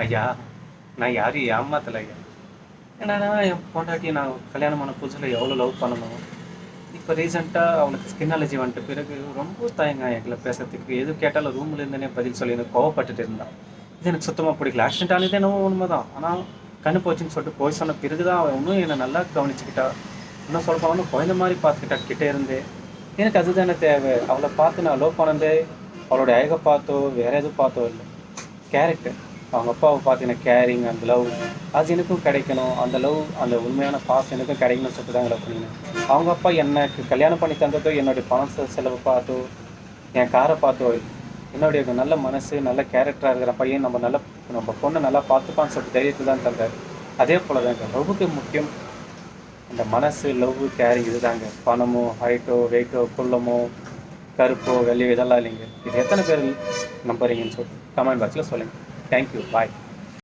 ஐயா, நான் யாரையும் ஏமாத்தல ஐயா. ஏன்னா நான் என் பொண்டாட்டியை நான் கல்யாணம் பண்ண புதுசில் எவ்வளோ லவ் பண்ணணும். இப்போ ரீசெண்டாக அவனுக்கு ஸ்கின் அலர்ஜி வந்துட்ட பிறகு ரொம்ப தயங்க எங்களை பேசுறதுக்கு. எது கேட்டாலும் ரூமில் இருந்தேனே பதில் சொல்லி எனக்கு கோவப்பட்டுட்டு இருந்தான். இது எனக்கு சுத்தமாக பிடிக்கல. ஆக்சிடென்ட் ஆனது என்னவோ உண்மை தான். ஆனால் கண்ணு போச்சுன்னு சொல்லிட்டு போய் சொன்ன பிறகு தான் அவன் இன்னும் என்னை நல்லா கவனிச்சுக்கிட்டா. இன்னும் சொல்ல போனால் குழந்த மாதிரி பார்த்துக்கிட்டா கிட்டே இருந்து. எனக்கு அதுதானே தேவை. அவளை பார்த்து நான் லவ் பண்ணதே அவளுடைய அழகை பார்த்தோ வேற எதுவும் பார்த்தோ இல்லை, கேரக்டர். அவங்க அப்பாவை பார்த்தீங்கன்னா கேரிங் அந்த லவ் அது எனக்கும் கிடைக்கணும். அந்த லவ் அந்த உண்மையான பாசம் எனக்கும் கிடைக்கணும்னு சொல்லிட்டு தான் லவ் பண்ணினேன். அவங்க அப்பா எனக்கு கல்யாணம் பண்ணி தந்ததோ என்னுடைய பணம் செலவு பார்த்தோ என் காரை பார்த்தோ இல்லை. என்னுடைய நல்ல மனசு நல்ல கேரக்டராக இருக்கிற பையன் நம்ம பொண்ணை நல்லா பார்த்துப்பான்னு சொல்லிட்டு தைரியத்தை தான் தந்தார். அதே போல் தாங்க லவ்வுக்கு முக்கியம் அந்த மனசு லவ் கேரிங். இது தாங்க. பணமோ ஹைட்டோ வெயிட்டோ குள்ளமோ கருப்போ வெள்ளையோ இதெல்லாம் இல்லைங்க. இது எத்தனை பேர் நம்புறீங்கன்னு சொல்லிட்டு கமெண்ட் பாக்ஸில் சொல்லுங்கள். தேங்க்யூ. பாய்.